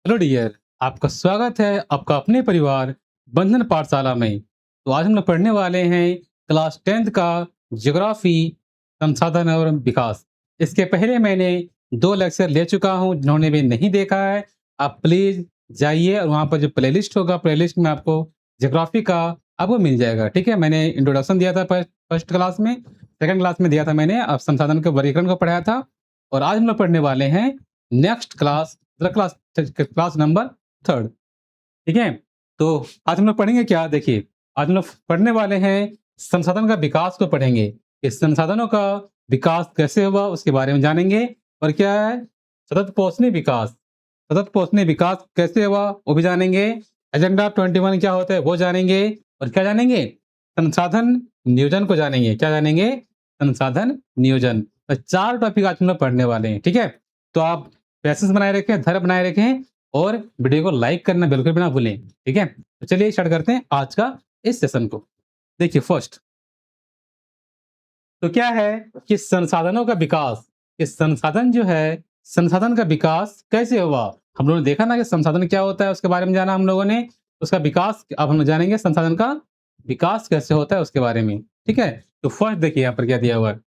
Hello dear, आपका स्वागत है आपका अपने परिवार बंधन पाठशाला में। तो आज हम लोग पढ़ने वाले हैं क्लास 10th का ज्योग्राफी संसाधन और विकास। इसके पहले मैंने 2 लेक्चर ले चुका हूं, जिन्होंने भी नहीं देखा है आप प्लीज जाइए और वहां पर जो प्लेलिस्ट होगा प्लेलिस्ट में आपको ज्योग्राफी का आपको मिल जाएगा। ठीक है, मैंने इंट्रोडक्शन दिया था फर्स्ट क्लास में, सेकंड क्लास में दिया था मैंने अब संसाधन के वर्गीकरण को पढ़ाया था। और आज हम लोग पढ़ने वाले हैं next class class class number 3rd। ठीक है, तो आज हम लोग पढ़ेंगे क्या, देखिए आज हम लोग पढ़ने वाले हैं संसाधन का विकास को पढ़ेंगे। इस संसाधनों का विकास कैसे हुआ उसके बारे में जानेंगे। और क्या है सतत पोषणीय विकास, सतत पोषणीय विकास कैसे हुआ वो भी जानेंगे। एजेंडा 21 क्या होता है वो जानेंगे। और क्या जानेंगे, संसाधन नियोजन को जानेंगे। क्या जानेंगे, संसाधन नियोजन। तो 4 टॉपिक आज हम लोग पढ़ने वाले हैं। ठीक है, तो आप पैसेज बनाए रखें, धैर्य बनाए रखें और वीडियो को लाइक करना बिल्कुल भी ना भूलें। ठीक है, तो चलिए स्टार्ट करते हैं आज का इस सेशन को। देखिए फर्स्ट तो क्या है कि संसाधनों का विकास, इस संसाधन जो है संसाधन का विकास कैसे हुआ। हम लोगों ने देखा ना कि संसाधन क्या होता है, उसके बारे में जाना हम लोगों ने। उसका विकास अब हम जानेंगे, संसाधन का विकास कैसे होता है उसके बारे में। ठीक है, तो फर्स्ट देखिए यहाँ पर क्या दिया हुआ है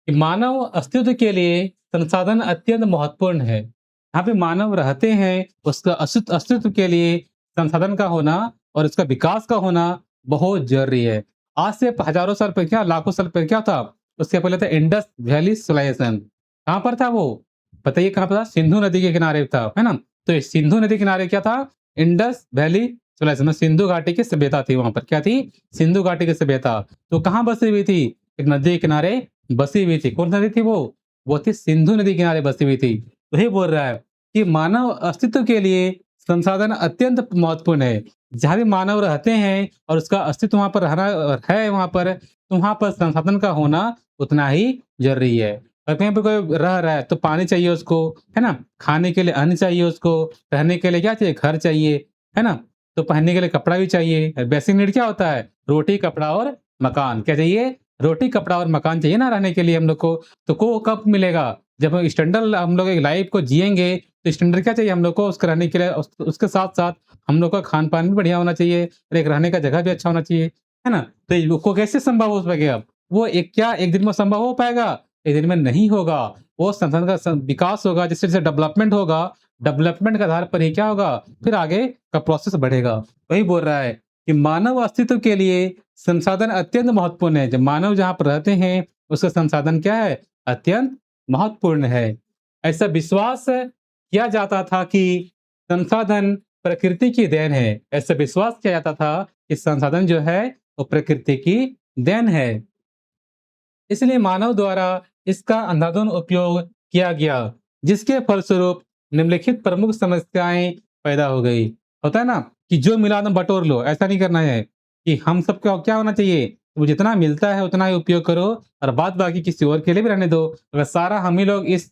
कि मानव अस्तित्व के लिए संसाधन अत्यंत महत्वपूर्ण है। यहाँ पे मानव रहते हैं, उसका अस्तित्व के लिए संसाधन का होना और उसका विकास का होना बहुत जरूरी है। आज से हजारों साल पहले, क्या लाखों साल पहले क्या था, उसके पहले था इंडस वैली सिविलाइजेशन। कहाँ पर था वो, बताइए कहाँ पर था, सिंधु नदी के किनारे था, है ना। तो इस सिंधु नदी के किनारे क्या था, इंडस वैली सिविलाइजेशन, सिंधु घाटी की सभ्यता थी। वहां पर क्या थी, सिंधु घाटी की सभ्यता। तो कहाँ बसी हुई थी, एक नदी के किनारे बसी हुई थी। कौन सी नदी थी वो थी सिंधु नदी किनारे बसी हुई थी। वही बोल रहा है कि मानव अस्तित्व के लिए संसाधन अत्यंत महत्वपूर्ण है। जहाँ भी मानव रहते हैं और उसका अस्तित्व वहां पर रहना है, वहां पर तो वहां पर संसाधन का होना उतना ही जरूरी है। और कहीं पर कोई रह रहा है तो पानी चाहिए उसको, है ना। खाने के लिए अन्न चाहिए उसको, रहने के लिए क्या चाहिए, घर चाहिए, है ना। तो पहनने के लिए कपड़ा भी चाहिए। बेसिक नीड क्या होता है, रोटी कपड़ा और मकान। क्या चाहिए, रोटी कपड़ा और मकान चाहिए ना रहने के लिए हम लोग को। तो को कब मिलेगा, जब हम स्टैंडर्ड हम लोग एक लाइफ को जिएंगे तो स्टैंडर्ड क्या चाहिए हम लोग को, उसके रहने के लिए उसके साथ साथ हम लोग का खान पान भी बढ़िया होना चाहिए और एक रहने का जगह भी अच्छा होना चाहिए, है ना। तो वो कैसे संभव हो पाएगा, वो एक क्या एक दिन में संभव हो पाएगा, एक दिन में नहीं होगा। वो संसाधन का विकास होगा, जैसे जैसे डेवलपमेंट होगा, डेवलपमेंट के आधार पर ही क्या होगा, फिर आगे का प्रोसेस बढ़ेगा। वही बोल रहा है कि मानव अस्तित्व के लिए संसाधन अत्यंत महत्वपूर्ण है। जब मानव जहाँ पर रहते हैं उसका संसाधन क्या है, अत्यंत महत्वपूर्ण है। ऐसा विश्वास किया जाता था कि संसाधन प्रकृति की देन है। ऐसा विश्वास किया जाता था कि संसाधन जो है वो प्रकृति की देन है, इसलिए मानव द्वारा इसका अंधाधुंध उपयोग किया गया, जिसके फलस्वरूप निम्नलिखित प्रमुख समस्याएं पैदा हो गई। होता है ना कि जो मिला ना बटोर लो, ऐसा नहीं करना है कि हम सबको क्या होना चाहिए, वो जितना मिलता है उतना ही उपयोग करो और बाद बाकी किसी और के लिए भी रहने दो। अगर सारा हम ही लोग इस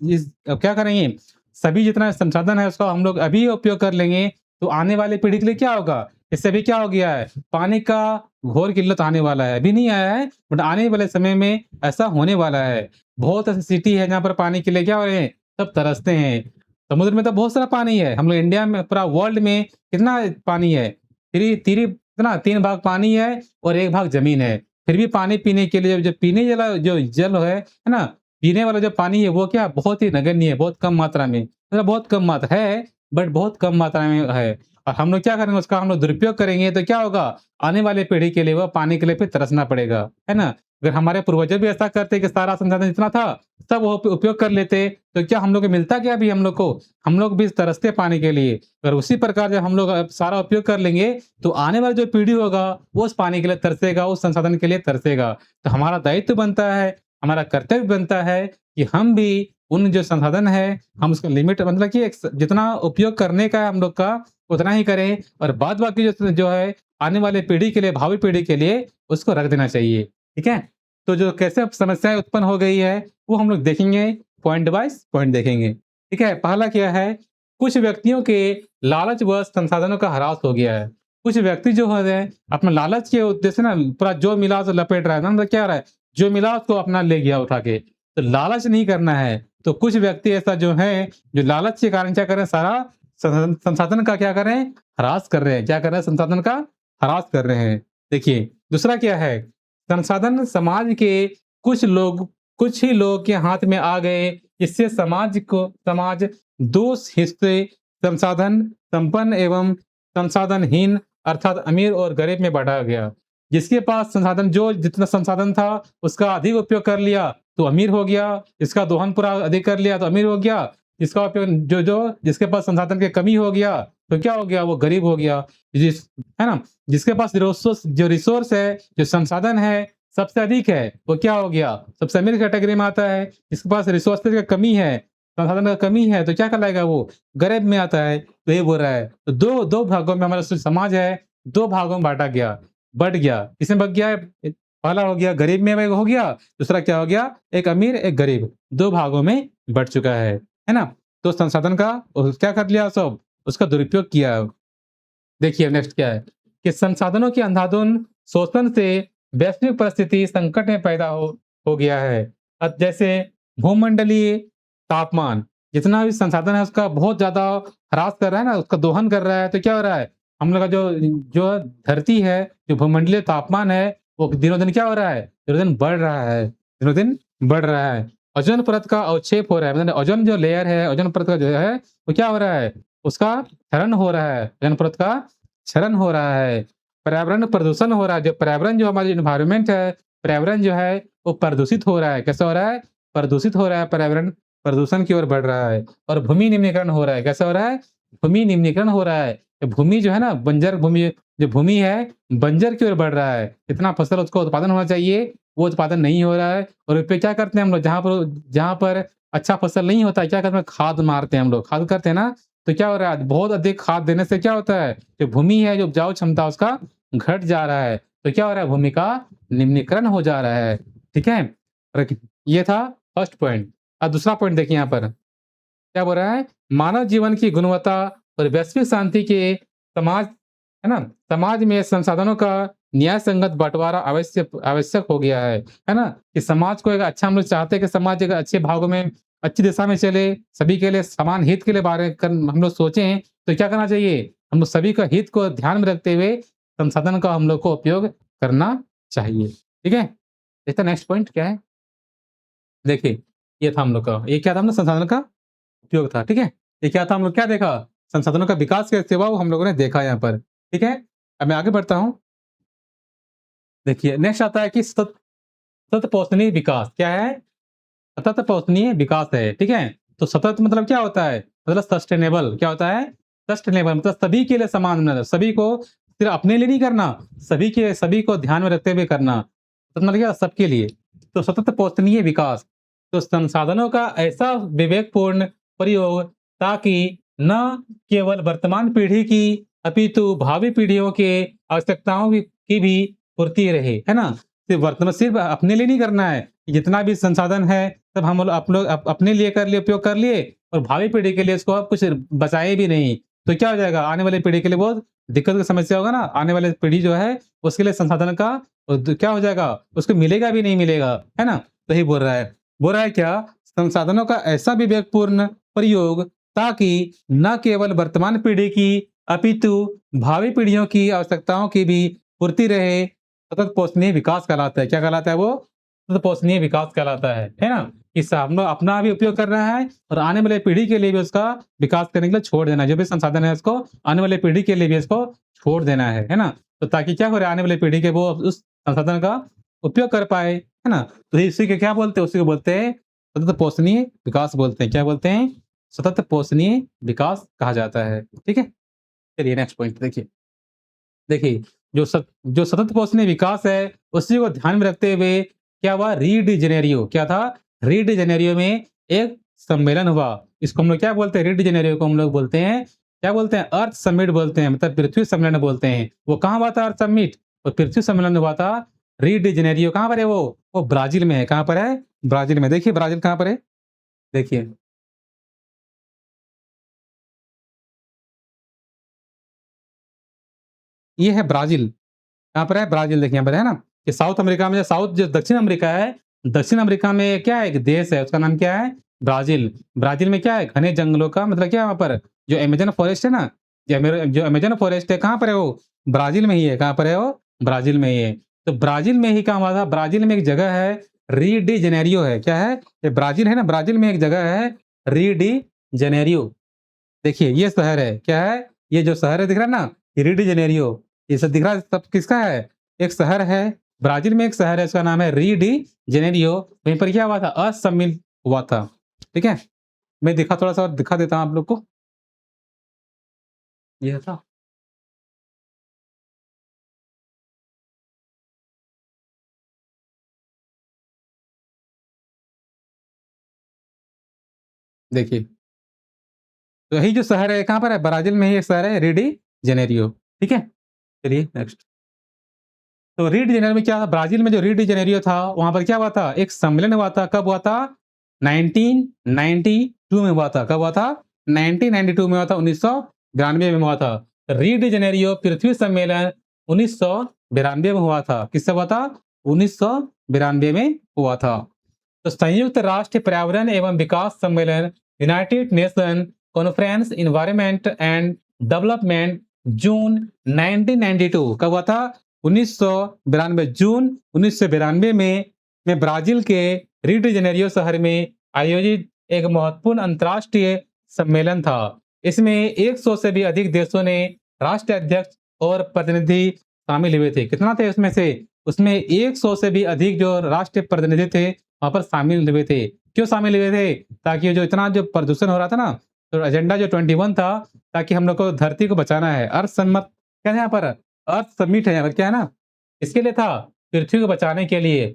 अब क्या करेंगे, सभी जितना संसाधन है उसका हम लोग अभी उपयोग कर लेंगे तो आने वाली पीढ़ी के लिए क्या होगा। इससे भी क्या हो गया है, पानी का घोर किल्लत आने वाला है, अभी नहीं आया है बट आने वाले समय में ऐसा होने वाला है। बहुत ऐसी सिटी है जहाँ पर पानी के लिए क्या हो रहे हैं, सब तरसते हैं। समुद्र में तो बहुत सारा पानी है, हम लोग इंडिया में पूरा वर्ल्ड में कितना पानी है, तिरी तिरी कितना 3 भाग पानी है और 1 भाग जमीन है। फिर भी पानी पीने के लिए जो पीने वाला जो जल है ना, पीने वाला जो पानी है वो क्या बहुत ही नगण्य है, बहुत कम मात्रा में, मतलब बहुत कम मात्रा है बट बहुत कम मात्रा में है। और हम लोग क्या करेंगे, उसका हम लोग दुरुपयोग करेंगे तो क्या होगा, आने वाले पीढ़ी के लिए वो पानी के लिए फिर तरसना पड़ेगा, है ना। अगर हमारे पूर्वज भी ऐसा करते कि सारा संसाधन जितना था सब वो उपयोग कर लेते तो क्या हम लोग को मिलता, क्या भी हम लोग को, हम लोग भी तरसते पानी के लिए। अगर उसी प्रकार जब हम लोग सारा उपयोग कर लेंगे तो आने वाला जो पीढ़ी होगा वो उस पानी के लिए तरसेगा, उस संसाधन के लिए तरसेगा। तो हमारा दायित्व बनता है, हमारा कर्तव्य बनता है कि हम भी उन जो संसाधन है हम उसका लिमिट मतलब कि जितना उपयोग करने का है हम लोग का उतना ही करें और बाद बाकी जो है आने वाले पीढ़ी के लिए, भावी पीढ़ी के लिए उसको रख देना चाहिए। ठीक है, तो जो कैसे समस्याएं उत्पन्न हो गई है वो हम लोग देखेंगे, पॉइंट वाइज पॉइंट देखेंगे। ठीक है, पहला क्या है, कुछ व्यक्तियों के लालच व संसाधनों का ह्रास हो गया है। कुछ व्यक्ति जो है अपना लालच के उद्देश्य ना पूरा जो मिला तो लपेट रहा है ना, मतलब क्या रहा है, जो मिला उसको अपना ले गया उठा के। तो लालच नहीं करना है, तो कुछ व्यक्ति ऐसा जो है जो लालच के कारण क्या करें, सारा संसाधन का क्या कर रहे हैं? ह्रास कर रहे हैं। क्या कर रहे हैं? संसाधन का ह्रास कर रहे हैं। देखिए, दूसरा क्या है? संसाधन समाज के कुछ ही लोग के हाथ में आ गए, इससे समाज 2 हिस्से संसाधन संपन्न एवं संसाधनहीन अर्थात अमीर और गरीब में बाँटा गया। जिसके पास संसाधन जो जितना संसाधन था, उसका अधिक उपयोग कर लिया, तो अमीर हो गया। इसका दोहन पूरा अधिक कर लिया, तो अमीर हो गया। इसका उपयोग जिसके पास संसाधन की कमी हो गया, तो क्या हो गया? वो गरीब हो गया। है ना? जिसके पास रिसोर्स है, जो संसाधन है, सबसे अधिक है, वो क्या हो गया? सबसे अमीर कैटेगरी में आता है। जिसके पास रिसोर्सेज़ की कमी है, संसाधन का कमी है, तो क्या कहलाएगा वो? गरीब में आता है। तो ये बोल रहा है। तो 2 भागों में हमारा समाज है, 2 भागों में बँट गया। किसमें बँट गया है? पहला हो गया गरीब में हो गया, दूसरा क्या हो गया? एक अमीर, एक गरीब, 2 भागों में बँट चुका है ना? तो संसाधन का क्या कर लिया सब? उसका दुरुपयोग किया। देखिए नेक्स्ट क्या है? कि संसाधनों के अंधाधुंध शोषण से वैश्विक परिस्थिति संकट में पैदा हो गया है। जैसे भूमंडलीय तापमान, जितना भी संसाधन है उसका बहुत ज़्यादा ह्रास कर रहा है ना, उसका दोहन कर रहा है, तो क्या हो रहा है? हम लोग का जो धरती है, जो भूमंडलीय तापमान है, वो दिनों-दिन क्या हो रहा है? दिनों-दिन बढ़ रहा है, दिनों-दिन बढ़ रहा है। ओज़ोन परत का अवक्षेप हो रहा है, मतलब ओज़ोन जो लेयर है, ओज़ोन परत का जो है, वो क्या हो रहा है? उसका क्षरण हो रहा है, ओज़ोन परत का क्षरण हो रहा है। पर्यावरण प्रदूषण हो रहा है, जो पर्यावरण जो हमारी एनवायरनमेंट है, पर्यावरण जो है वो प्रदूषित हो रहा है। कैसे हो रहा है? प्रदूषित हो रहा है, पर्यावरण प्रदूषण की ओर बढ़ रहा है। और भूमि निम्नीकरण हो रहा है। कैसे हो रहा है? भूमि निम्नीकरण हो रहा है। भूमि जो है ना, बंजर भूमि, जो भूमि है, बंजर की ओर बढ़ रहा है। जितना फसल उसको उत्पादन होना चाहिए, वो उत्पादन नहीं हो रहा है। और पे क्या करते हैं हम लोग? जहाँ पर अच्छा फसल नहीं होता है, क्या करते हैं? खाद मारते हैं हम लोग। खाद करते हैं ना, तो क्या हो रहा है? बहुत अधिक खाद देने से क्या होता है? जो भूमि है, जो उपजाऊ क्षमता उसका घट जा रहा है। तो क्या हो रहा है? भूमि का निम्नीकरण हो जा रहा है। ठीक है? ये था फर्स्ट पॉइंट। अब दूसरा पॉइंट देखिए यहाँ पर। क्या बोल रहा है? मानव जीवन की गुणवत्ता और वैश्विक शांति के समाज है ना? समाज में संसाधनों का न्याय संगत बँटवारा आवश्यक हो गया है ना? कि समाज को एक अच्छा, हम लोग चाहते हैं कि समाज एक अच्छे भागों में, अच्छी दिशा में चले, सभी के लिए समान हित के लिए हम लोग सोचें, तो क्या करना चाहिए? हम लोग सभी का हित को ध्यान में रखते हुए संसाधन का हम लोग को उपयोग करना चाहिए। ठीक है? देखते हैं नेक्स्ट पॉइंट क्या है? देखिए, ये था हम लोग का, ये क्या था? हमने संसाधन का उपयोग था, ठीक है? ये क्या था? हम लोग क्या देखा? संसाधनों का विकास कैसे हुआ, वो हम लोगों ने देखा यहाँ पर, ठीक है? अब मैं आगे बढ़ता हूँ। देखिए, नेक्स्ट आता है कि सतत पोषणीय विकास। क्या है? सतत पोषणीय विकास है, ठीक है? तो सतत मतलब क्या होता है? मतलब सस्टेनेबल। क्या होता है? सस्टेनेबल मतलब सभी के लिए समान, मतलब सभी को सिर्फ अपने लिए नहीं करना, सभी को ध्यान में रखते हुए करना। तो मतलब क्या? सबके लिए। तो सतत पोषणीय विकास, तो संसाधनों का ऐसा विवेकपूर्ण प्रयोग, ताकि न केवल वर्तमान पीढ़ी की अपितु भावी पीढ़ियों के आवश्यकताओं की भी पूर्ति रहे, है ना? सिर्फ अपने लिए नहीं करना है। जितना भी संसाधन है, सब हम लोग अपने लिए उपयोग कर लिए, और भावी पीढ़ी के लिए इसको अब कुछ बचाए भी नहीं। तो क्या हो जाएगा? आने वाली पीढ़ी के लिए बहुत दिक्कत की समस्या होगा ना। आने वाली पीढ़ी जो है, उसके लिए संसाधन का क्या हो जाएगा? उसको मिलेगा भी नहीं मिलेगा, है ना? तो यही बोल रहा है। बोल रहा है क्या? संसाधनों का ऐसा विवेकपूर्ण प्रयोग, ताकि न केवल वर्तमान पीढ़ी की अपितु भावी पीढ़ियों की आवश्यकताओं की भी पूर्ति रहे। सतत पोषणीय विकास कहलाता है। क्या कहलाता है वो? सतत पोषणीय विकास कहलाता है ना? इससे हम लोग अपना भी उपयोग कर रहा है, और आने वाले पीढ़ी के लिए भी उसका विकास करने के लिए छोड़ देना है। जो भी संसाधन है उसको आने वाले पीढ़ी के लिए भी इसको छोड़ देना है ना? तो ताकि क्या हो रहा है? आने वाली पीढ़ी के वो उस संसाधन का उपयोग कर पाए, है ना? तो इसी को क्या बोलते हैं? उसी को बोलते हैं सतत पोषणीय विकास बोलते हैं। क्या बोलते हैं? सतत पोषणीय विकास कहा जाता है। ठीक है? चलिए नेक्स्ट पॉइंट देखिए। देखिए, जो सतत पोषणीय विकास है, उसी को ध्यान में रखते हुए क्या हुआ? री डी जेनेरियो। क्या था? री डी जेनेरियो में एक सम्मेलन हुआ। इसको हम लोग क्या बोलते हैं? री डी जेनेरियो को हम लोग बोलते हैं, क्या बोलते हैं? अर्थ समिट बोलते हैं, मतलब पृथ्वी सम्मेलन बोलते हैं। वो कहाँ हुआ था? अर्थ समिट और पृथ्वी सम्मेलन हुआ था री डी जेनेरियो। कहाँ पर है वो? वो ब्राज़ील में है। कहाँ पर है? ब्राज़ील में। देखिए ब्राज़ील कहाँ पर है? देखिए, ये है ब्राज़ील। कहाँ पर है? ब्राज़ील देखिए यहाँ पर है ना? ये साउथ अमेरिका में, जो दक्षिण अमेरिका है, दक्षिण अमेरिका में क्या है? एक देश है, उसका नाम क्या है? ब्राज़ील। ब्राज़ील में क्या है? घने जंगलों का मतलब क्या है वहाँ पर? जो अमेज़न फॉरेस्ट है ना, जो अमेज़न फॉरेस्ट है कहाँ पर है वो? ब्राज़ील में ही है। कहाँ पर है वो? ब्राज़ील में ही है। तो ब्राज़ील में ही कहाँ हुआ था? ब्राज़ील में एक जगह है, री डी जेनेरियो है। क्या है? ये ब्राज़ील है ना, ब्राज़ील में एक जगह है, री डी जेनेरियो। देखिए ये शहर है, क्या है? ये जो शहर है दिख रहा है ना, ये री डी जेनेरियो, ये सब दिख रहा है, सब किसका है? एक शहर है, ब्राज़ील में एक शहर है, उसका नाम है री डी जेनेरियो। वहीं पर क्या हुआ था? असम्मिल हुआ था। ठीक है? मैं थोड़ा-सा और दिखा देता हूँ आप लोग को। ये था। देखिए, तो यही जो शहर है कहाँ पर है? ब्राज़ील में ही एक शहर है, री डी जेनेरियो। ठीक है? चलिए नेक्स्ट। तो री डी जेनेरियो में क्या था? ब्राज़ील में जो री डी जेनेरियो था, वहाँ पर क्या हुआ था? एक सम्मेलन हुआ था, कब हुआ था? 1992 में हुआ था। कब हुआ था? 1992 में हुआ था, 1992 में हुआ था। री डी जेनेरियो पृथ्वी सम्मेलन 1992 में हुआ था। किससे हुआ था? 1992 में हुआ था। तो संयुक्त राष्ट्र पर्यावरण एवं विकास सम्मेलन, United Nation conference environment and development, June 1992 कब हुआ था? 1992 जून 1992 में ब्राजील के री डी जेनेरियो शहर में आयोजित एक महत्वपूर्ण अंतर्राष्ट्रीय सम्मेलन था। इसमें 100 से भी अधिक देशों ने राष्ट्र अध्यक्ष और प्रतिनिधि शामिल हुए थे। कितना थे उसमें से? उसमें 100 से भी अधिक जो राष्ट्रीय प्रतिनिधि थे वहाँ पर शामिल हुए थे। क्यों शामिल हुए थे? ताकि ये जो इतना जो प्रदूषण हो रहा था ना, तो एजेंडा जो 21 था, ताकि हम लोग को धरती को बचाना है। अर्थ सम्मत क्या है यहाँ पर? अर्थ समिट है यहाँ पर, क्या है ना? इसके लिए था, पृथ्वी को बचाने के लिए।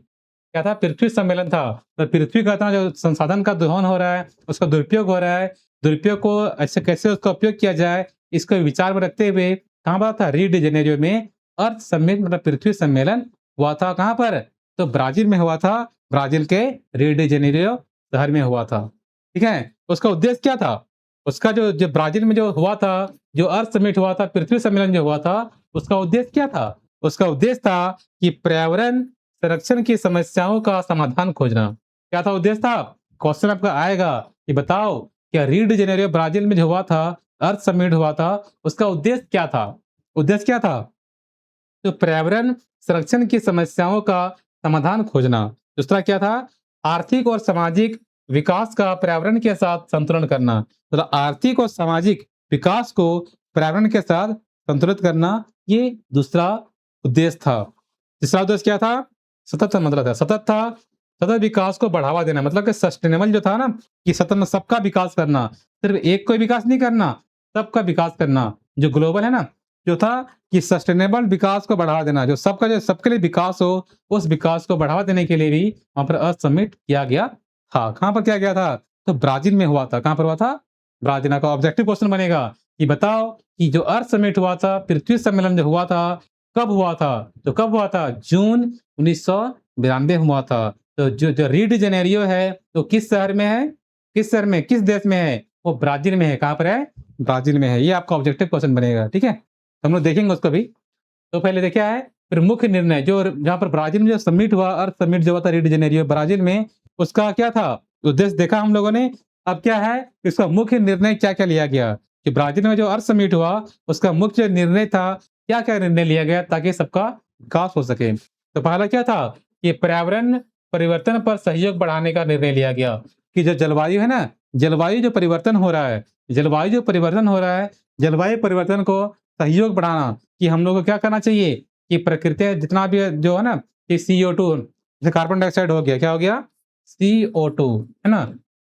क्या था? पृथ्वी सम्मेलन था। तो पृथ्वी का इतना जो संसाधन का दोहन हो रहा है, उसका दुरुपयोग हो रहा है, दुरुपयोग को ऐसे कैसे उसका उपयोग किया जाए, इसको विचार में रखते हुए कहाँ पर था? री डी जेनेरियो में अर्थ समिट मतलब पृथ्वी सम्मेलन हुआ था। कहाँ पर? तो ब्राज़ील में हुआ था। ब्राज़ील के री डी जेनेरियो शहर में हुआ था। ठीक है? उसका उद्देश्य क्या था? उसका जो जो ब्राज़ील में जो हुआ था, जो अर्थ समिट हुआ था, पृथ्वी सम्मेलन जो हुआ था, उसका उद्देश्य क्या था? उसका उद्देश्य था कि पर्यावरण संरक्षण की समस्याओं का समाधान खोजना। क्या था उद्देश्य था? क्वेश्चन आपका आएगा कि बताओ, क्या री डी जेनेरियो ब्राज़ील में जो हुआ था, अर्थ समिट हुआ था, उसका उद्देश्य क्या था? उद्देश्य क्या था? तो पर्यावरण संरक्षण की समस्याओं का समाधान खोजना। दूसरा क्या था? आर्थिक और सामाजिक विकास का पर्यावरण के साथ संतुलन करना। तो आर्थिक और सामाजिक विकास को पर्यावरण के साथ संतुलित करना, ये दूसरा उद्देश्य था। तीसरा उद्देश्य क्या था? सतत मतलब था, सतत था। सतत विकास को बढ़ावा देना, मतलब कि सस्टेनेबल जो था ना, कि सतत में सबका विकास करना, सिर्फ एक को विकास नहीं करना, सबका विकास करना। जो ग्लोबल है ना, जो था कि सस्टेनेबल विकास को बढ़ावा देना, जो सबका जो सबके लिए विकास हो, उस विकास को बढ़ावा देने के लिए भी वहाँ पर अर्थ समिट किया गया था। कहाँ पर किया गया था? तो ब्राज़ील में हुआ था। कहाँ पर हुआ था? ब्राज़ील का ऑब्जेक्टिव क्वेश्चन बनेगा कि बताओ कि जो अर्थ समिट हुआ था, पृथ्वी सम्मेलन जो हुआ था, कब हुआ था? तो कब हुआ था? जून 1992 हुआ था। तो जो जो री डी जेनेरियो है, तो किस शहर में है? किस शहर में, किस देश में है? वो ब्राज़ील में है। कहाँ पर है? ब्राज़ील में है। ये आपका ऑब्जेक्टिव क्वेश्चन बनेगा, ठीक है? तो हम लोग देखेंगे उसको भी। तो पहले देखिए क्या है, प्रमुख निर्णय जो जहाँ पर ब्राज़ील में जो समिट हुआ, अर्थ समिट जो हुआ था री डी जेनेरियो ब्राज़ील में, उसका क्या था? उद्देश्य देखा हम लोगों ने। अब क्या है, इसका मुख्य निर्णय क्या-क्या लिया गया? कि ब्राज़ील में जो अर्थ समिट हुआ, उसका मुख्य निर्णय था, क्या-क्या निर्णय लिया गया ताकि सबका विकास हो सके? तो पहला क्या था कि पर्यावरण परिवर्तन पर सहयोग बढ़ाने का निर्णय लिया गया, कि जो जलवायु है ना, जलवायु जो परिवर्तन हो रहा है, जलवायु जो परिवर्तन हो रहा है, जलवायु परिवर्तन को सहयोग बढ़ाना, कि हम लोग को क्या करना चाहिए कि प्रकृति जितना भी जो है ना, कि CO2 जैसे कार्बन डाइऑक्साइड हो गया, क्या हो गया? CO2 है ना?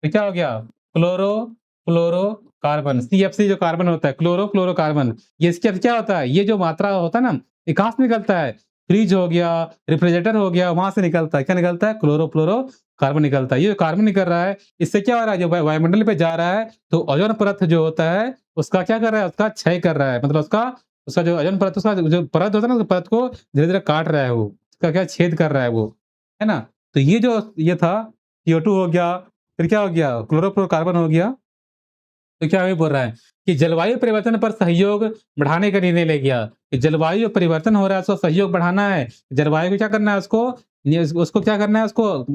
तो क्या हो गया? क्लोरो फ्लोरोकार्बन, CFC जो कार्बन होता है, क्लोरो फ्लोरोकार्बन, ये इसके अब क्या होता है? ये जो मात्रा होता है ना, ये कहाँ से निकलता है? फ्रिज हो गया, रेफ्रिजरेटर हो गया, वहाँ से निकलता है। क्या निकलता है? क्लोरो फ्लोरोकार्बन निकलता है। ये जो कार्बन निकल रहा है, इससे क्या हो रहा है? जो वायुमंडल पे जा रहा है, तो ओज़ोन परत जो होता है, उसका क्या कर रहा है? उसका क्षय कर रहा है। मतलब उसका उसका जो ओज़ोन परत, उसका जो परत होता है ना, उस परत को धीरे-धीरे काट रहा है वो। उसका क्या छेद कर रहा है वो, है ना? तो ये जो ये था, CO2 हो गया, फिर क्या हो गया? क्लोरोफ्लोरोकार्बन हो गया। तो क्या ये बोल रहा है कि जलवायु परिवर्तन पर सहयोग बढ़ाने का निर्णय ले गया, कि जलवायु परिवर्तन हो रहा है, उसको सहयोग बढ़ाना है। जलवायु को क्या करना है? उसको उसको क्या करना है? उसको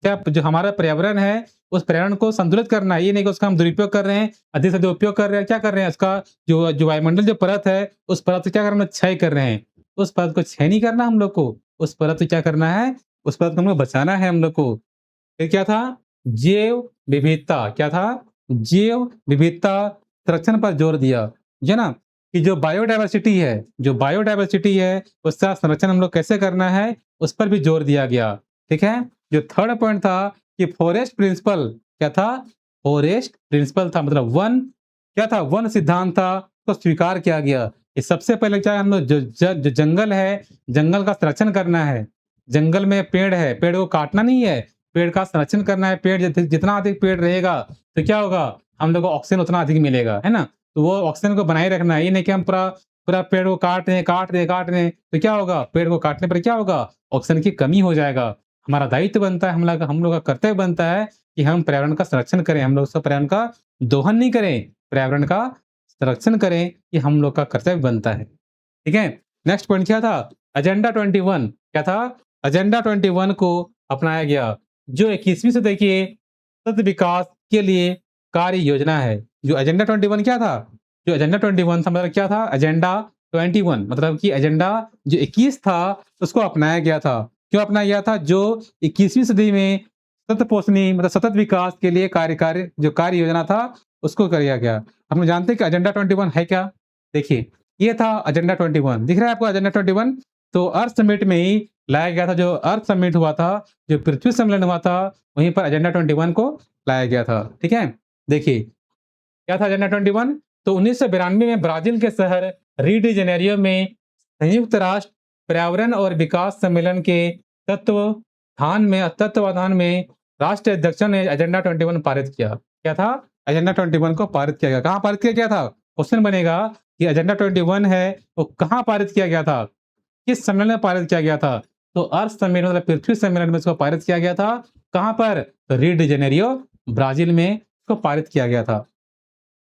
क्या जो हमारा पर्यावरण है, उस पर्यावरण को संतुलित करना है। ये नहीं कि उसका हम दुरुपयोग कर रहे हैं, अधिक से अधिक उपयोग कर रहे हैं। क्या कर रहे हैं? उसका जो वायुमंडल जो परत है, उस परत को क्या कर रहे हैं? क्षय कर रहे हैं। उस परत को क्षय नहीं करना हम लोग को, उस परत को क्या करना है? उस परत को हम लोग बचाना है हम लोग को। फिर क्या था? जैव विविधता। क्या था? जैव विविधता संरक्षण पर जोर दिया। है ना? कि जो बायोडायवर्सिटी है, उसका संरक्षण हम लोग कैसे करना है, उस पर भी जोर दिया गया। ठीक है? जो थर्ड पॉइंट था कि फॉरेस्ट प्रिंसिपल। क्या था? फॉरेस्ट प्रिंसिपल था, मतलब वन क्या था? वन सिद्धांत था, तो स्वीकार किया गया। ये सबसे पहले क्या है, हम लोग जो जंगल है, जंगल का संरक्षण करना है। जंगल में पेड़ है, पेड़ को काटना नहीं है, पेड़ का संरक्षण करना है। पेड़ जितना अधिक पेड़ रहेगा, तो क्या होगा? हम लोग को ऑक्सीजन उतना अधिक मिलेगा, है ना? तो वो ऑक्सीजन को बनाए रखना है। ये नहीं कि हम पूरा पूरा पेड़ को काट रहे हैं, तो क्या होगा? पेड़ को काटने पर क्या होगा? ऑक्सीजन की कमी हो जाएगा। हमारा दायित्व बनता है, हम लोग का कर्तव्य बनता है कि हम पर्यावरण का संरक्षण करें, हम लोग सब पर्यावरण का दोहन नहीं करें, पर्यावरण का संरक्षण करें, ये हम लोग का कर्तव्य बनता है। ठीक है? नेक्स्ट पॉइंट क्या था? एजेंडा 21। क्या था? एजेंडा 21 को अपनाया गया, जो 21वीं सदी के सतत विकास के लिए कार्य योजना है। जो एजेंडा 21 क्या था? जो एजेंडा 21 था, मतलब क्या था? एजेंडा 21 मतलब कि एजेंडा जो 21 था, उसको अपनाया गया था। क्यों अपनाया गया था? जो 21वीं सदी में सतत पोषणी मतलब सतत विकास के लिए कार्य योजना था, उसको किया गया। हम जानते हैं कि एजेंडा 21 है क्या? देखिए, ये था एजेंडा 21। दिख रहा है आपको एजेंडा 21? तो अर्थ समिट में ही लाया गया था। जो अर्थ समिट हुआ था, जो पृथ्वी सम्मेलन हुआ था, वहीं पर एजेंडा 21 को लाया गया था। ठीक है? देखिए, क्या था एजेंडा 21? तो 1992 में ब्राजील के शहर री डी जेनेरियो में संयुक्त राष्ट्र पर्यावरण और विकास सम्मेलन के तत्वावधान में राष्ट्रीय अध्यक्षों ने एजेंडा 21 पारित किया। क्या था? एजेंडा 21 को पारित किया गया। कहाँ पारित किया गया था? क्वेश्चन बनेगा कि एजेंडा 21 है, वो कहाँ पारित किया गया था? किस सम्मेलन में पारित किया गया था? तो अर्थ सम्मेलन मतलब पृथ्वी सम्मेलन में इसको पारित किया गया था। कहाँ पर? तो री डी जेनेरियो, ब्राजील में इसको पारित किया गया था।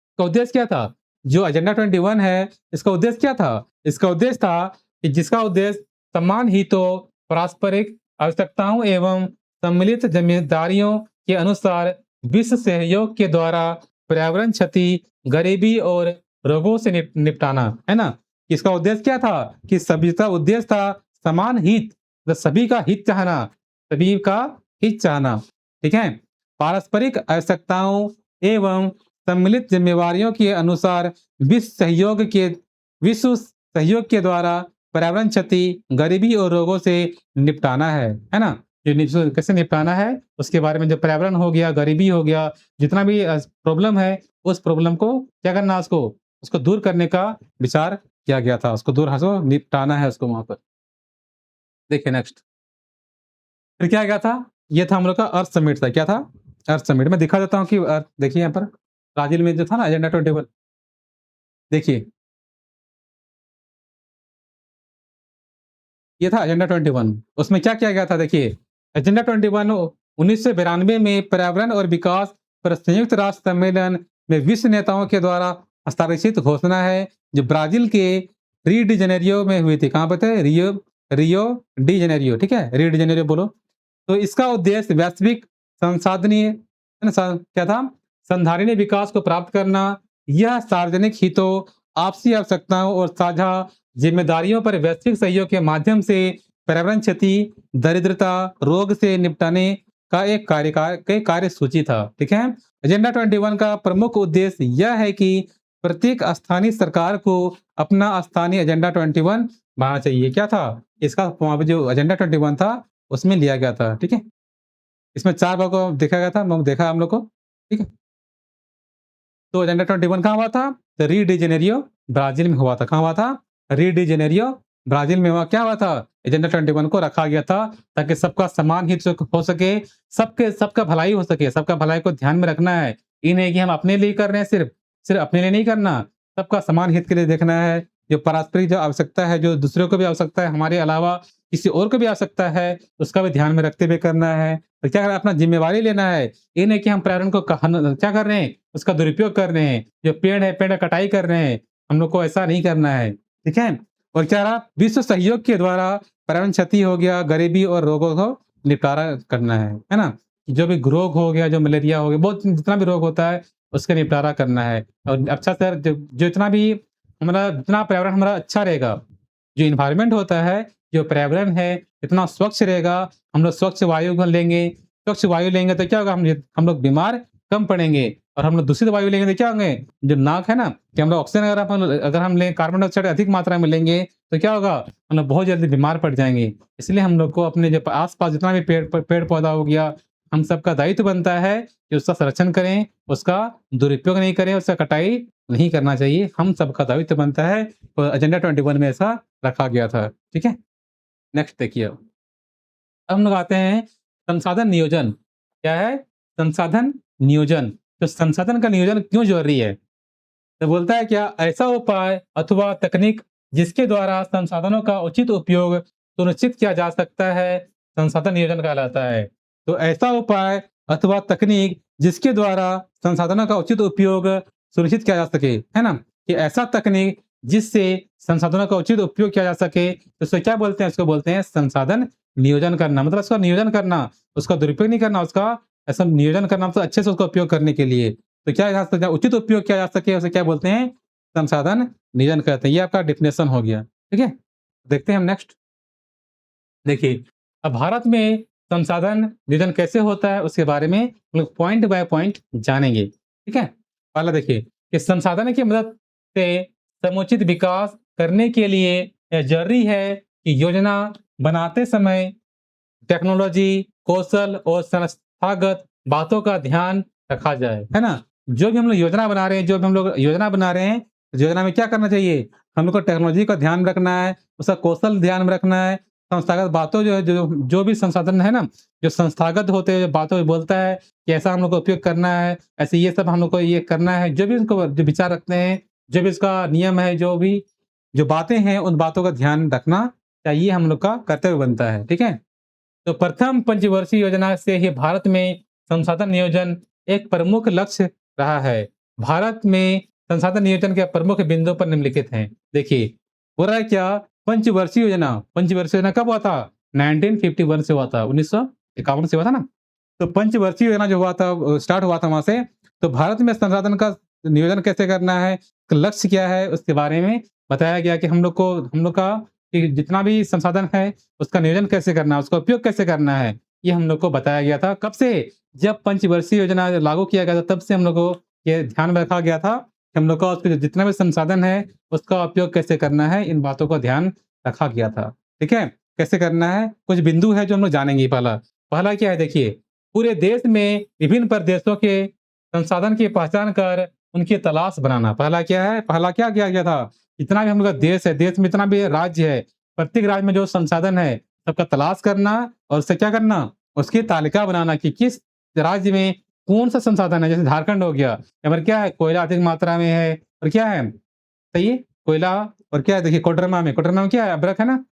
इसका उद्देश्य क्या था? जो एजेंडा 21 है, इसका उद्देश्य क्या था? इसका उद्देश्य था कि जिसका उद्देश्य समान हितों, पारस्परिक आवश्यकताओं एवं सम्मिलित जिम्मेदारियों के अनुसार विश्व सहयोग के द्वारा पर्यावरण क्षति, गरीबी और रोगों से निपटाना, है ना? इसका उद्देश्य क्या था? कि सभी का उद्देश्य था समान हित, मतलब सभी का हित चाहना, सभी का हित चाहना। ठीक है? पारस्परिक आवश्यकताओं एवं सम्मिलित जिम्मेवारियों के अनुसार विश्व सहयोग के द्वारा पर्यावरण क्षति, गरीबी और रोगों से निपटाना है ना? कैसे निपटाना है, उसके बारे में। जो पर्यावरण हो गया, गरीबी हो गया, जितना भी प्रॉब्लम है, उस प्रॉब्लम को क्या करना, उसको दूर करने का विचार किया गया था। उसको निपटाना है उसको वहां पर। देखिए नेक्स्ट, फिर क्या गया था? ये था हम लोग का अर्थ समिट था। क्या था? अर्थ समिट। मैं दिखा देता हूँ कि देखिए यहाँ पर ब्राजील में जो था ना एजेंडा 21, देखिए ये था एजेंडा 21। उसमें क्या किया गया था? देखिए, एजेंडा 21 1992 में पर्यावरण और विकास पर संयुक्त राष्ट्र सम्मेलन में विश्व नेताओं के द्वारा हस्ताक्षरित घोषणा है, जो ब्राजील के री डी जेनेरियो में हुई थी। कहाँ पे थे? Rio de Janeiro. ठीक है? री डी जेनेरियो बोलो। तो इसका उद्देश्य वैश्विक संसाधनीय क्या था? संधारणीय विकास को प्राप्त करना। यह सार्वजनिक हितों, आपसी आवश्यकताओं और साझा जिम्मेदारियों पर वैश्विक सहयोग के माध्यम से पर्यावरण क्षति, दरिद्रता, रोग से निपटाने का एक कार्य सूची था। ठीक है? एजेंडा 21 का प्रमुख उद्देश्य यह है कि प्रत्येक स्थानीय सरकार को अपना स्थानीय एजेंडा 21 बनाना चाहिए। क्या था? इसका वहाँ पे जो एजेंडा 21 था, उसमें लिया गया था। ठीक है? इसमें 4 भागों में देखा गया था, देखा हम लोग को। ठीक है? तो एजेंडा 21 कहाँ हुआ था? तो री डी जेनेरियो, ब्राजील में हुआ था। कहाँ हुआ था? री डी जेनेरियो, ब्राजील में हुआ। क्या हुआ था? एजेंडा 21 को रखा गया था, ताकि सबका समान हित हो सके, सबका भलाई हो सके। सबका भलाई को ध्यान में रखना है। ये नहीं कि हम अपने लिए कर रहे हैं, सिर्फ अपने लिए नहीं करना, सबका समान हित के लिए देखना है। जो पारस्परिक जो आवश्यकता है, जो दूसरों को भी आवश्यकता है, हमारे अलावा किसी और को भी आवश्यकता है, उसका भी ध्यान में रखते हुए करना है। तो क्या करना है? अपना जिम्मेवारी लेना है। ये नहीं कि हम पर्यावरण को क्या कर रहे हैं, उसका दुरुपयोग कर रहे हैं। जो पेड़ है, पेड़ का कटाई कर रहे हैं। हम लोग को ऐसा नहीं करना है। ठीक है? और क्या रहा? विश्व सहयोग के द्वारा पर्यावरण क्षति हो गया, गरीबी और रोगों को निपटारा करना है ना? जो भी रोग हो गया, जो मलेरिया हो गया, बहुत जितना भी रोग होता है, उसका निपटारा करना है और अच्छा से जो जितना भी हमारा जितना पर्यावरण हमारा अच्छा रहेगा, जो एनवायरनमेंट होता है, जो पर्यावरण है, इतना स्वच्छ रहेगा, हम लोग स्वच्छ वायु को लेंगे, स्वच्छ वायु लेंगे तो क्या होगा हम लोग बीमार कम पड़ेंगे और हम लोग दूषित वायु लेंगे तो क्या होंगे, जो नाक है ना, कि हम लोग ऑक्सीजन अगर हम लें कार्बन डाइऑक्साइड अधिक मात्रा में लेंगे, तो क्या होगा, हम लोग बहुत जल्दी बीमार पड़ जाएँगे। इसलिए हम लोग को अपने जो आस-पास जितना भी पेड़-पौधा हो गया, हम सबका दायित्व बनता है कि उसका संरक्षण करें, उसका दुरुपयोग नहीं करें, उसका कटाई नहीं करना चाहिए। हम सबका दायित्व बनता है। एजेंडा 21 में ऐसा रखा गया था। ठीक है? नेक्स्ट देखिए अब हम लोग आते हैं संसाधन नियोजन। क्या है? संसाधन नियोजन। तो संसाधन का नियोजन क्यों ज़रूरी है? तो बोलता है क्या ऐसा उपाय अथवा तकनीक जिसके द्वारा संसाधनों का उचित उपयोग सुनिश्चित किया जा सकता है, संसाधन नियोजन कहलाता है। तो ऐसा उपाय अथवा तकनीक जिसके द्वारा संसाधनों का उचित उपयोग सुनिश्चित किया जा सके, है ना? कि ऐसा तकनीक जिससे संसाधनों का उचित उपयोग किया जा सके, तो उसे क्या बोलते हैं? उसको बोलते हैं संसाधन नियोजन करना। मतलब उसका नियोजन करना, उसका दुरुपयोग नहीं करना, उसका ऐसा नियोजन करना मतलब अच्छे से उसका उपयोग करने के लिए। तो क्या यहाँ से उचित उपयोग किया जा सके उसे क्या बोलते हैं? संसाधन नियोजन कहते हैं। ये आपका डेफिनेशन हो गया। ठीक है? देखते हैं हम नेक्स्ट। देखिए, अब भारत में संसाधन नियोजन कैसे होता है उसके बारे में हम लोग पॉइंट बाय पॉइंट जानेंगे। ठीक है? पहला देखिए कि संसाधन की मदद से समुचित विकास करने के लिए यह ज़रूरी है कि योजना बनाते समय टेक्नोलॉजी, कौशल और संस्थागत बातों का ध्यान रखा जाए, है ना? जो भी हम लोग योजना बना रहे हैं जो भी हम लोग योजना बना रहे हैं, योजना में क्या करना चाहिए? हम लोग को टेक्नोलॉजी का ध्यान रखना है, उसका कौशल ध्यान में रखना है, संस्थागत बातों जो है जो भी संसाधन है ना, जो संस्थागत होते हैं, बातों में बोलता है कि ऐसा हम लोग को उपयोग करना है, ऐसे ये सब हम लोग को ये करना है, जो भी उनको जो विचार रखते हैं, जो भी इसका नियम है, जो भी जो बातें हैं, उन बातों का ध्यान रखना चाहिए हम लोग का कर्तव्य बनता है। ठीक है? तो प्रथम पंचवर्षीय योजना से ही भारत में संसाधन नियोजन एक प्रमुख लक्ष्य रहा है। भारत में संसाधन नियोजन के प्रमुख बिंदु पर निम्नलिखित हैं। देखिए, हो रहा है क्या? पंचवर्षीय योजना कब हुआ था? 1951 से हुआ था, 1951 से हुआ था ना? तो पंचवर्षीय योजना जो हुआ था स्टार्ट हुआ था वहाँ से। तो भारत में संसाधन का नियोजन कैसे करना है, लक्ष्य क्या है, उसके बारे में बताया गया कि हम लोग का कि जितना भी संसाधन है, उसका नियोजन कैसे करना है, उसका उपयोग कैसे करना है, ये हम लोग को बताया गया था। कब से? जब पंचवर्षीय योजना लागू किया गया था, तब से हम लोग को ये ध्यान में रखा गया था कि हम लोग का उसके जितना भी संसाधन है, उसका उपयोग कैसे करना है, इन बातों का ध्यान रखा गया था। ठीक है? कैसे करना है? कुछ बिंदु है जो हम लोग जानेंगे पहला। पहला क्या है देखिए, पूरे देश में विभिन्न प्रदेशों के संसाधन की पहचान कर उनकी तलाश बनाना। पहला क्या है? पहला क्या किया गया था? जितना भी हम लोग का देश है, देश में जितना भी राज्य है, प्रत्येक राज्य में जो संसाधन है, सबका तलाश करना और उससे क्या करना? उसकी तालिका बनाना कि किस राज्य में कौन-सा संसाधन है। जैसे झारखंड हो गया, यहाँ पर क्या है? कोयला अधिक मात्रा में है और क्या है? सही है? कोयला और क्या है देखिए कोडरमा में क्या है? अभ्रक है ना?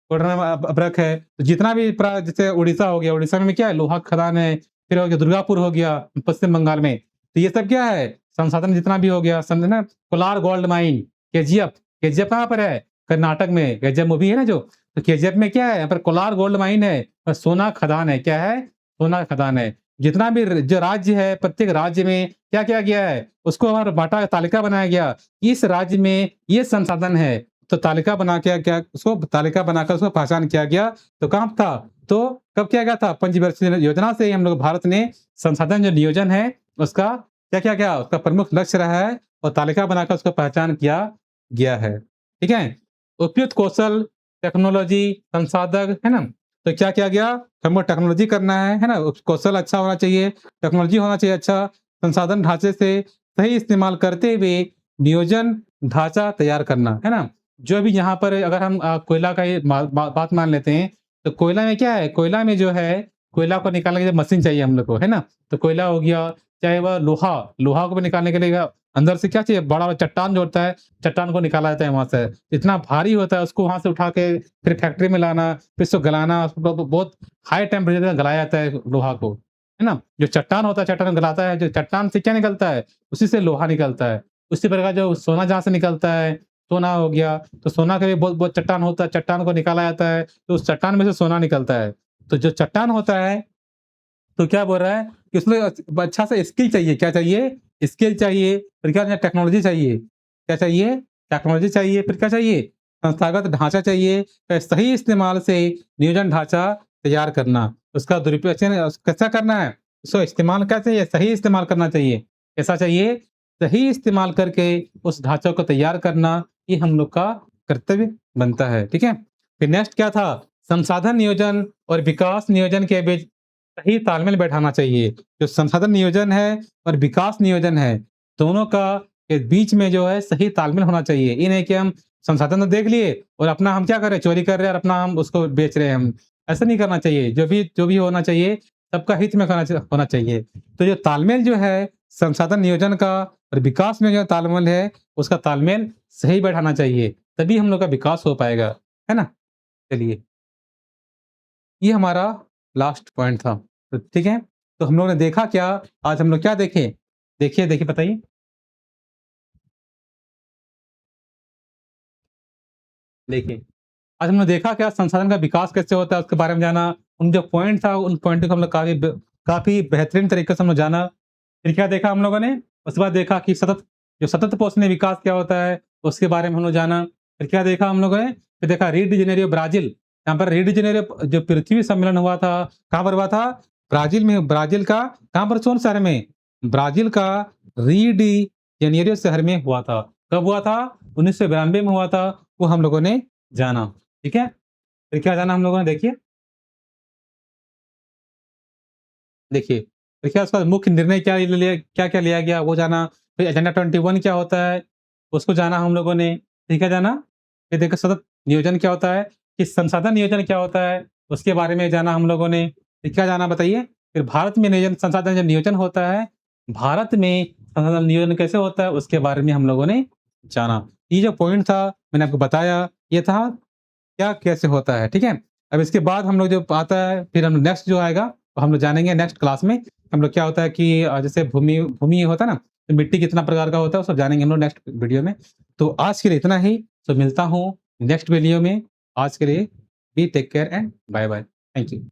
कोडरमा में अभ्रक है। तो जितना भी जैसे उड़ीसा हो गया, उड़ीसा में क्या है? लोहा खदान है, फिर हो गया दुर्गापुर हो गया पश्चिम बंगाल में। तो ये सब क्या है? संसाधन जितना भी हो गया समझे ना? Kolar gold mine, KGF, KGF कहाँ पर है? कर्नाटक में, केजीएफ मूवी है ना जो, तो केजीएफ में क्या है? यहाँ पर कोलार गोल्ड माइन है और सोना खदान है। क्या है? सोना खदान है। जितना भी जो राज्य है, प्रत्येक राज्य में क्या किया गया है? उसको हमारा बाँटा तालिका बनाया गया। इस राज्य में ये संसाधन है, तो तालिका बना के क्या उसको तालिका बनाकर उसको पहचान किया गया। तो कहाँ था? तो कब किया गया था? पंचवर्षीय योजना से ही हम लोग भारत ने संसाधन जो नियोजन है, उसका क्या किया गया? उसका प्रमुख लक्ष्य रहा है और तालिका बनाकर उसको पहचान किया गया है। ठीक है? उपयुक्त कौशल, टेक्नोलॉजी, संसाधक, है ना? तो क्या किया गया? हमको टेक्नोलॉजी करना है ना? कौशल अच्छा होना चाहिए, टेक्नोलॉजी होना चाहिए अच्छा, संसाधन ढांचे से सही इस्तेमाल करते हुए नियोजन ढांचा तैयार करना, है ना? जो भी यहाँ पर अगर हम कोयला का ये बात मान लेते हैं, तो कोयला में क्या है? कोयला में जो है, कोयला को निकालने के लिए मशीन चाहिए हम लोग को, है ना? तो कोयला हो गया, चाहे वह लोहा को भी निकालने के लिए अंदर से क्या चाहिए? बड़ा चट्टान जो होता है, चट्टान को निकाला जाता है वहाँ से। इतना भारी होता है, उसको वहाँ से उठा के फिर फैक्ट्री में लाना, फिर उसको गलाना, उसको बहुत हाई टेम्परेचर में गलाया जाता है लोहा को, है ना? जो चट्टान होता है, चट्टान गलाता है, जो चट्टान से क्या निकलता है? उसी से लोहा निकलता है। उसी प्रकार जो सोना जहाँ से निकलता है, सोना हो गया, तो सोना का भी बहुत-बहुत चट्टान होता है, चट्टान को निकाला जाता है, तो उस चट्टान में से सोना निकलता है। तो जो चट्टान होता है, तो क्या बोल रहा है कि उसमें अच्छा सा स्किल चाहिए। क्या चाहिए? स्किल चाहिए, फिर क्या चाहिए? टेक्नोलॉजी चाहिए। क्या चाहिए? टेक्नोलॉजी चाहिए, फिर क्या चाहिए? संस्थागत ढाँचा चाहिए। सही इस्तेमाल से नियोजन ढाँचा तैयार करना। उसका दुरुपयोग कैसा करना है? उसका इस्तेमाल कैसे है? सही इस्तेमाल करना चाहिए। कैसा चाहिए? सही इस्तेमाल करके उस ढाँचा को तैयार करना, ये हम लोग का कर्तव्य बनता है। ठीक है? फिर नेक्स्ट क्या था? संसाधन नियोजन और विकास नियोजन के बीच सही तालमेल बैठाना चाहिए। जो संसाधन नियोजन है और विकास नियोजन है, दोनों का के बीच में जो है सही तालमेल होना चाहिए। ये नहीं कि हम संसाधन तो देख लिए और अपना हम क्या कर रहे हैं, चोरी कर रहे हैं और अपना हम उसको बेच रहे हैं हम। ऐसा नहीं करना चाहिए। जो भी होना चाहिए, सबका हित में होना चाहिए। तो जो तालमेल जो है संसाधन नियोजन का और विकास में जो तालमेल है, उसका तालमेल सही बैठाना चाहिए। तभी हम लोग का विकास हो पाएगा। है ना? चलिए, ये हमारा लास्ट पॉइंट था। तो ठीक है, तो हम लोगों ने देखा क्या? आज हम लोग क्या देखे? देखिए बताइए। देखिए, आज हमने देखा क्या संसाधन का विकास कैसे होता है, उसके बारे में जाना। उन जो पॉइंट था, उन पॉइंट को हम लोग काफ़ी बेहतरीन तरीके से हम लोग जाना। फिर क्या देखा हम लोगों ने? उसके बाद देखा कि सतत पोषणीय विकास क्या होता है, उसके बारे में हम लोग जाना। फिर क्या देखा हम लोगों ने? फिर देखा री डी जेनेरियो ब्राज़ील, यहाँ पर री डी जेनेरियो जो पृथ्वी सम्मेलन हुआ था, कहाँ पर हुआ था? ब्राज़ील में। ब्राज़ील का कहाँ पर, कौन शहर में? ब्राज़ील का री डी जेनेरियो शहर में हुआ था। कब हुआ था? 1992 में हुआ था। वो हम लोगों ने जाना। ठीक है? फिर क्या जाना हम लोगों ने? देखिए, देखिए उसका मुख्य निर्णय क्या-क्या लिया गया वो जाना। फिर एजेंडा 21 क्या होता है, उसको जाना हम लोगों ने। फिर क्या जाना? फिर देखो सतत नियोजन क्या होता है, कि संसाधन नियोजन क्या होता है, उसके बारे में जाना हम लोगों ने। फिर क्या जाना बताइए? फिर भारत में नियोजन संसाधन जब नियोजन होता है, भारत में संसाधन नियोजन कैसे होता है, उसके बारे में हम लोगों ने जाना। ये जो पॉइंट था मैंने आपको बताया, ये था क्या कैसे होता है, ठीक है? अब इसके बाद हम लोग जो आता है, फिर हम नेक्स्ट जो आएगा, तो हम लोग जानेंगे नेक्स्ट क्लास में, हम लोग क्या होता है कि जैसे भूमि भूमि होता है ना, तो मिट्टी कितना प्रकार का होता है, वो सब जानेंगे हम लोग नेक्स्ट वीडियो में। तो आज के लिए इतना ही, तो मिलता हूँ नेक्स्ट वीडियो में। आज के लिए be take care and bye bye. Thank you.